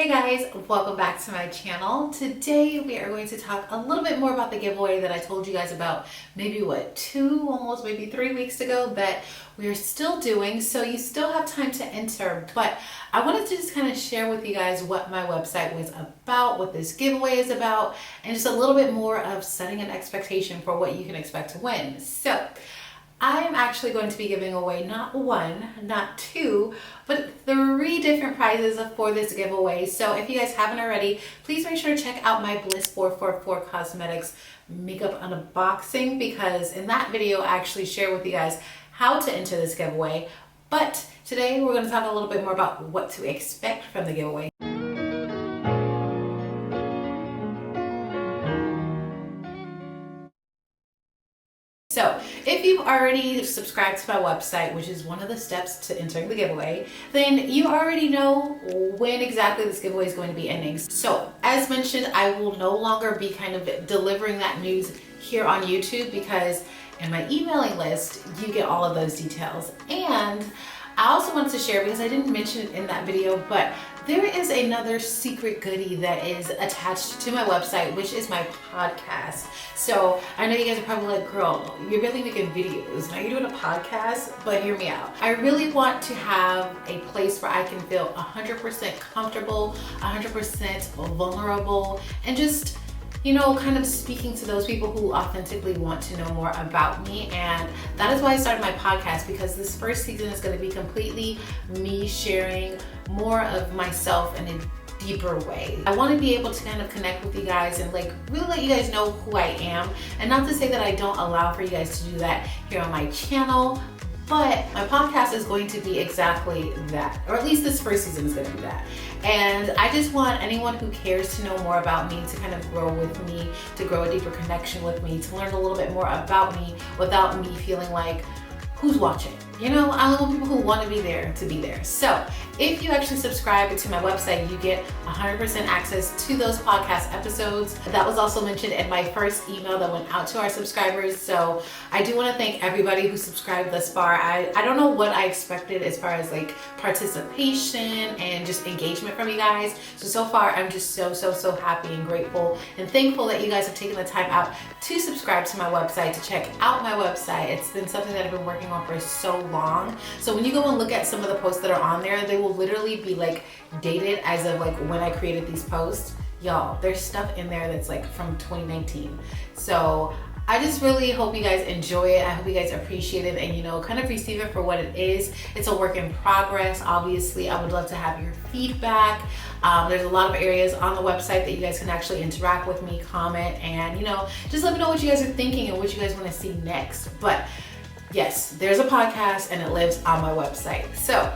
Hey guys, welcome back to my channel. Today we are going to talk a little bit more about the giveaway that I told you guys about maybe almost maybe 3 weeks ago that we are still doing. So you still have time to enter, but I wanted to just kind of share with you guys what my website was about, what this giveaway is about, and just a little bit more of setting an expectation for what you can expect to win. So I am actually going to be giving away not one, not two, but 3 different prizes for this giveaway. So if you guys haven't already, please make sure to check out my Bliss 444 Cosmetics makeup unboxing, because in that video I actually share with you guys how to enter this giveaway. But today we're going to talk a little bit more about what to expect from the giveaway. So if you've already subscribed to my website, which is one of the steps to entering the giveaway, then you already know when exactly this giveaway is going to be ending. So as mentioned, I will no longer be kind of delivering that news here on YouTube, because in my emailing list, you get all of those details. And I also wanted to share, because I didn't mention it in that video, but there is another secret goodie that is attached to my website, which is my podcast. So I know you guys are probably like, girl, you're really making videos, now you're doing a podcast, but hear me out. I really want to have a place where I can feel 100% comfortable, 100% vulnerable, and just, you know, kind of speaking to those people who authentically want to know more about me. And that is why I started my podcast, because this first season is going to be completely me sharing more of myself in a deeper way. I want to be able to kind of connect with you guys and like really let you guys know who I am. And not to say that I don't allow for you guys to do that here on my channel, but my podcast is going to be exactly that, or at least this first season is going to be that. And I just want anyone who cares to know more about me to kind of grow with me, to grow a deeper connection with me, to learn a little bit more about me without me feeling like, who's watching? You know, I want people who want to be there to be there. So if you actually subscribe to my website, you get 100% access to those podcast episodes. That was also mentioned in my first email that went out to our subscribers. So I do want to thank everybody who subscribed thus far. I don't know what I expected as far as like participation and just engagement from you guys. So far I'm just so happy and grateful and thankful that you guys have taken the time out to subscribe to my website, to check out my website. It's been something that I've been working on for so long. So when you go and look at some of the posts that are on there, they will literally be like dated as of like when I created these posts. Y'all, there's stuff in there that's like from 2019. So I just really hope you guys enjoy it. I hope you guys appreciate it and, you know, kind of receive it for what it is. It's a work in progress. Obviously, I would love to have your feedback. There's a lot of areas on the website that you guys can actually interact with me, comment, and, you know, just let me know what you guys are thinking and what you guys want to see next. But yes, there's a podcast and it lives on my website. So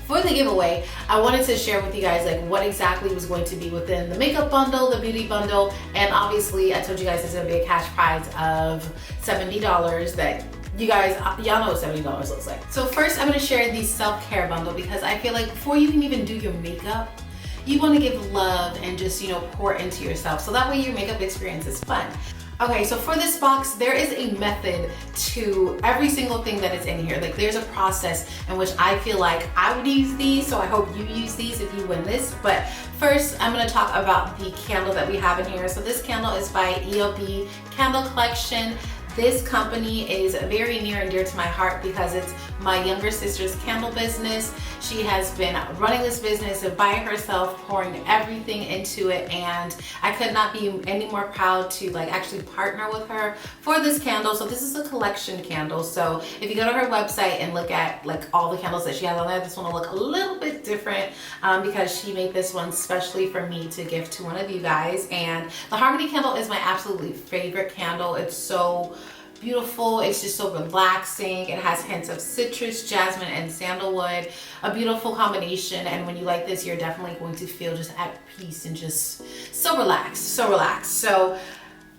for the giveaway, I wanted to share with you guys like what exactly was going to be within the makeup bundle, the beauty bundle, and obviously I told you guys there's going to be a cash prize of $70 that you guys, y'all know what $70 looks like. So first I'm going to share the self-care bundle, because I feel like before you can even do your makeup, you want to give love and just, you know, pour into yourself, so that way your makeup experience is fun. Okay, so for this box, there is a method to every single thing that is in here. Like there's a process in which I feel like I would use these, so I hope you use these if you win this. But first, I'm gonna talk about the candle that we have in here. So this candle is by ELB Candle Collection. This company is very near and dear to my heart because it's my younger sister's candle business. She has been running this business by herself, pouring everything into it, and I could not be any more proud to like actually partner with her for this candle. So this is a collection candle. So if you go to her website and look at like all the candles that she has on there, this one will look a little bit different because she made this one specially for me to give to one of you guys. And the Harmony candle is my absolutely favorite candle. It's so beautiful. It's just so relaxing. It has hints of citrus, jasmine, and sandalwood. A beautiful combination. And when you like this, you're definitely going to feel just at peace and just so relaxed, so relaxed. So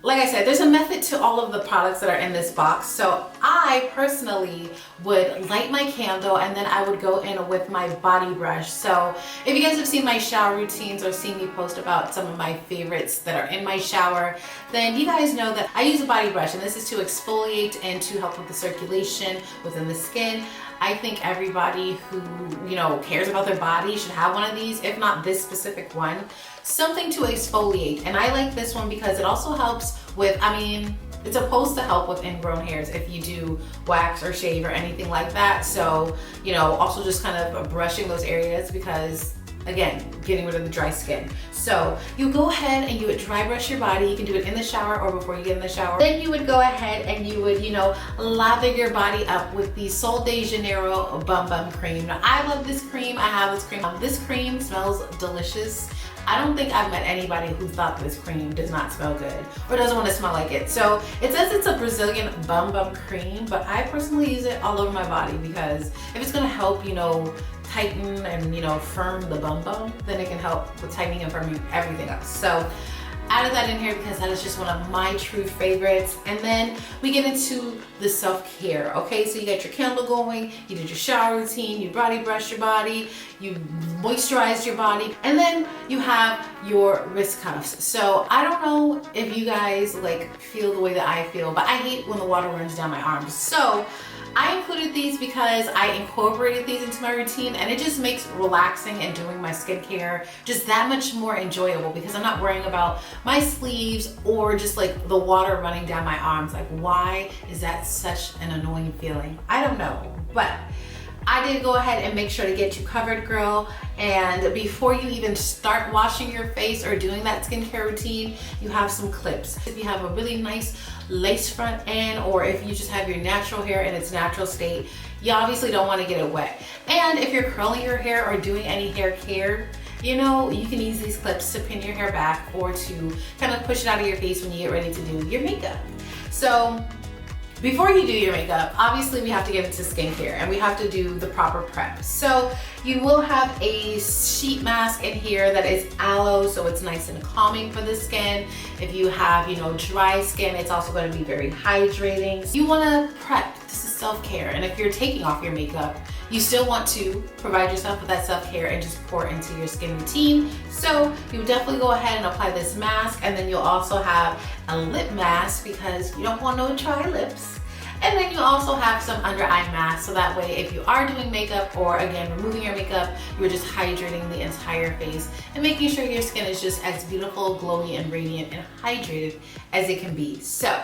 like I said, there's a method to all of the products that are in this box. So I personally would light my candle and then I would go in with my body brush. So if you guys have seen my shower routines or seen me post about some of my favorites that are in my shower, then you guys know that I use a body brush, and this is to exfoliate and to help with the circulation within the skin. I think everybody who, you know, cares about their body should have one of these, if not this specific one. Something to exfoliate. And I like this one because it also helps with, I mean, it's supposed to help with ingrown hairs if you do wax or shave or anything like that. So, you know, also just kind of brushing those areas because, again, getting rid of the dry skin. So you go ahead and you would dry brush your body. You can do it in the shower or before you get in the shower. Then you would go ahead and you would, you know, lather your body up with the Sol de Janeiro Bum Bum Cream. Now, I love this cream. I have this cream. This cream smells delicious. I don't think I've met anybody who thought this cream does not smell good or doesn't want to smell like it. So it says it's a Brazilian bum bum cream, but I personally use it all over my body because if it's gonna help, you know, tighten and, you know, firm the bum bum, then it can help with tightening and firming everything else. So added that in here because that is just one of my true favorites. And then we get into the self-care. Okay, so you got your candle going, you did your shower routine, you body brushed your body, you moisturized your body, and then you have your wrist cuffs. So I don't know if you guys like feel the way that I feel, but I hate when the water runs down my arms. So I included these because I incorporated these into my routine, and it just makes relaxing and doing my skincare just that much more enjoyable because I'm not worrying about my sleeves or just like the water running down my arms. Like, why is that such an annoying feeling? I don't know, but I did go ahead and make sure to get you covered, girl. And before you even start washing your face or doing that skincare routine, you have some clips. If you have a really nice lace front end, or if you just have your natural hair in its natural state, you obviously don't want to get it wet. And if you're curling your hair or doing any hair care, you know, you can use these clips to pin your hair back or to kind of push it out of your face when you get ready to do your makeup. So before you do your makeup, obviously we have to get into skincare and we have to do the proper prep. So you will have a sheet mask in here that is aloe, so it's nice and calming for the skin. If you have, you know, dry skin, it's also going to be very hydrating. You want to prep. This is self-care. And if you're taking off your makeup, you still want to provide yourself with that self-care and just pour into your skin routine. So you definitely go ahead and apply this mask, and then you'll also have a lip mask because you don't want no dry lips. And then you also have some under eye masks, so that way if you are doing makeup or again removing your makeup, you're just hydrating the entire face and making sure your skin is just as beautiful, glowy, and radiant and hydrated as it can be. So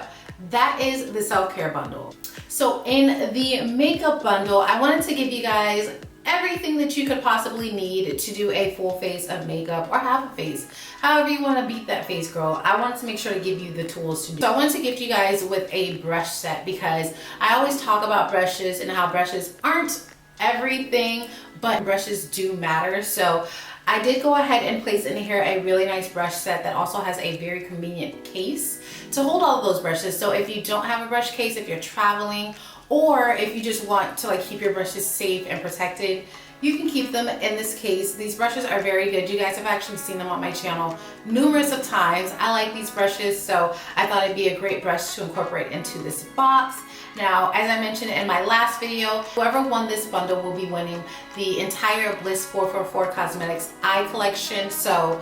that is the self-care bundle. So in the makeup bundle, I wanted to give you guys everything that you could possibly need to do a full face of makeup or half a face. However you want to beat that face, girl. I wanted to make sure to give you the tools to do. So I wanted to gift you guys with a brush set because I always talk about brushes and how brushes aren't everything, but brushes do matter. So I did go ahead and place in here a really nice brush set that also has a very convenient case to hold all of those brushes. So if you don't have a brush case, if you're traveling, or if you just want to like keep your brushes safe and protected, you can keep them in this case. These brushes are very good. You guys have actually seen them on my channel numerous of times. I like these brushes, so I thought it'd be a great brush to incorporate into this box. Now, as I mentioned in my last video, whoever won this bundle will be winning the entire Bliss 444 Cosmetics eye collection. So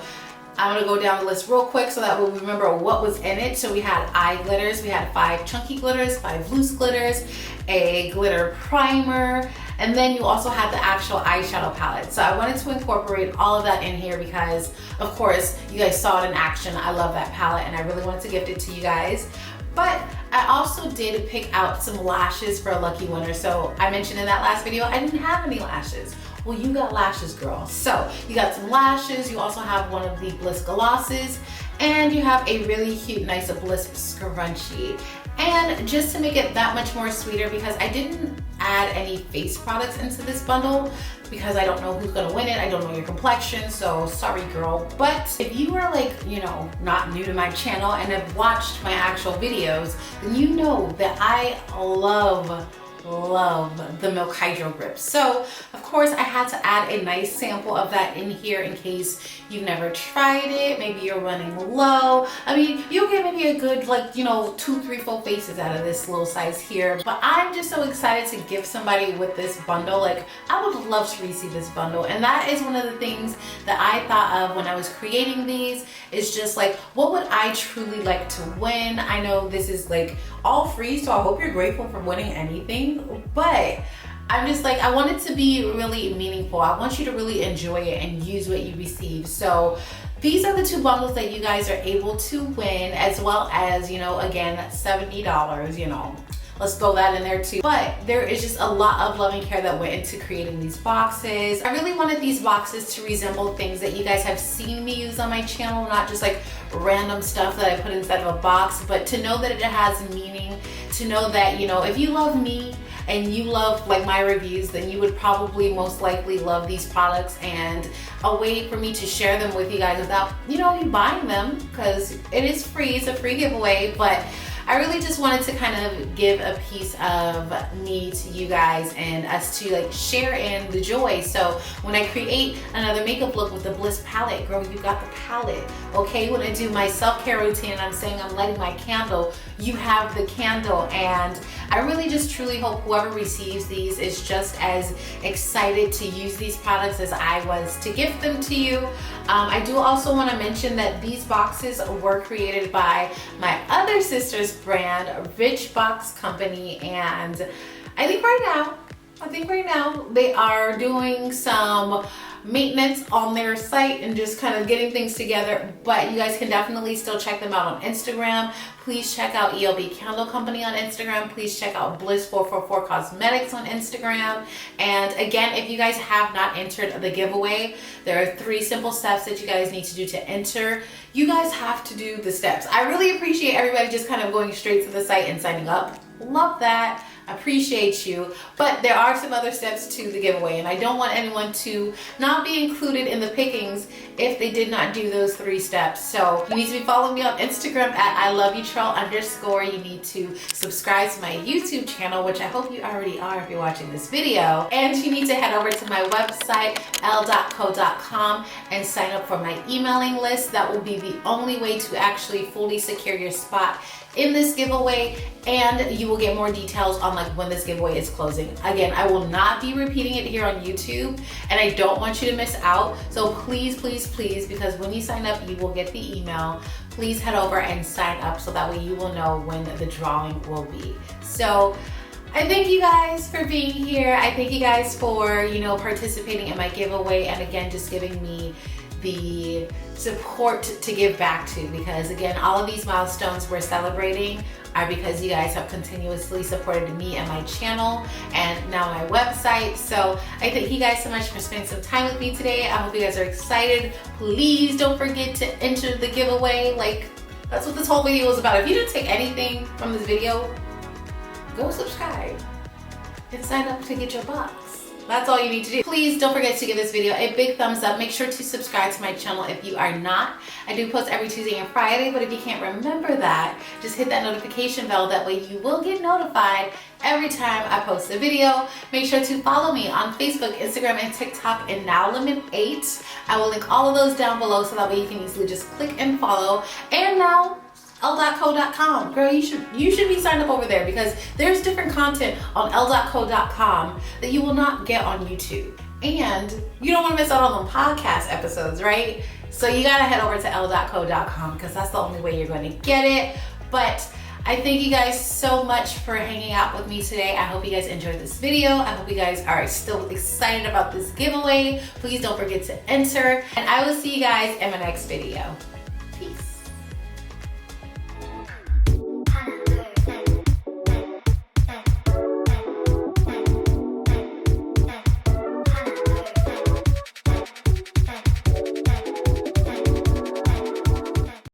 I'm gonna go down the list real quick so that we'll remember what was in it. So we had eye glitters, we had 5 chunky glitters, 5 loose glitters, a glitter primer, and then you also had the actual eyeshadow palette. So I wanted to incorporate all of that in here because, of course, you guys saw it in action. I love that palette and I really wanted to gift it to you guys. But I also did pick out some lashes for a lucky winner. So I mentioned in that last video, I didn't have any lashes. Well, you got lashes, girl. So you got some lashes. You also have one of the Bliss glosses, and you have a really cute, nice Bliss scrunchie. And just to make it that much more sweeter, because I didn't add any face products into this bundle because I don't know who's gonna win it. I don't know your complexion, so sorry, girl. But if you are like, you know, not new to my channel and have watched my actual videos, then you know that I love the Milk Hydro Grip. So of course I had to add a nice sample of that in here in case you've never tried it. Maybe you're running low. I mean, you'll get maybe a good, like, you know, 2, 3 full faces out of this little size here. But I'm just so excited to give somebody with this bundle. Like, I would love to receive this bundle. And that is one of the things that I thought of when I was creating these, is just like, what would I truly like to win? I know this is like all free, so I hope you're grateful for winning anything, but I'm just like, I want it to be really meaningful. I want you to really enjoy it and use what you receive. So these are the 2 bundles that you guys are able to win, as well as, you know, again, $70, you know. Let's throw that in there too. But there is just a lot of love and care that went into creating these boxes. I really wanted these boxes to resemble things that you guys have seen me use on my channel, not just like random stuff that I put inside of a box, but to know that it has meaning, to know that, you know, if you love me and you love like my reviews, then you would probably most likely love these products, and a way for me to share them with you guys without, you know, you buying them, because it is free, it's a free giveaway. But I really just wanted to kind of give a piece of me to you guys and us to like share in the joy. So when I create another makeup look with the Bliss palette, girl, you got the palette, okay? When I do my self-care routine, I'm saying I'm lighting my candle, you have the candle. And I really just truly hope whoever receives these is just as excited to use these products as I was to gift them to you. I do also want to mention that these boxes were created by my other sister's brand, Rich Box Company, and I think right now they are doing some maintenance on their site and just kind of getting things together, but you guys can definitely still check them out on Instagram. Please check out ELB Candle Company on Instagram. Please check out Bliss444 Cosmetics on Instagram. And again, if you guys have not entered the giveaway, there are 3 simple steps that you guys need to do to enter. You guys have to do the steps. I really appreciate everybody just kind of going straight to the site and signing up. Love that. Appreciate you. But there are some other steps to the giveaway, and I don't want anyone to not be included in the pickings if they did not do those 3 steps. So you need to be following me on Instagram at iloveyoutrell_. You need to subscribe to my YouTube channel, which I hope you already are if you're watching this video. And you need to head over to my website, LDotCo.com, and sign up for my emailing list. That will be the only way to actually fully secure your spot in this giveaway, and you will get more details on like when this giveaway is closing. Again, I will not be repeating it here on YouTube, and I don't want you to miss out. So please, please, please, because when you sign up, you will get the email. Please head over and sign up so that way you will know when the drawing will be. So I thank you guys for being here. I thank you guys for, you know, participating in my giveaway, and again, just giving me the support to give back to, because again, all of these milestones we're celebrating are because you guys have continuously supported me and my channel and now my website. So I thank you guys so much for spending some time with me today. I hope you guys are excited. Please don't forget to enter the giveaway. Like, that's what this whole video was about. If you didn't take anything from this video, go subscribe and sign up to get your box. That's all you need to do. Please don't forget to give this video a big thumbs up. Make sure to subscribe to my channel if you are not. I do post every Tuesday and Friday, but if you can't remember that, just hit that notification bell. That way you will get notified every time I post a video. Make sure to follow me on Facebook, Instagram, and TikTok, and now limit 8. I will link all of those down below so that way you can easily just click and follow. And now, LDotCo.com. Girl, you should be signed up over there, because there's different content on LDotCo.com that you will not get on YouTube. And you don't want to miss out on the podcast episodes, right? So you gotta head over to LDotCo.com, because that's the only way you're going to get it. But I thank you guys so much for hanging out with me today. I hope you guys enjoyed this video. I hope you guys are still excited about this giveaway. Please don't forget to enter, and I will see you guys in my next video. Peace.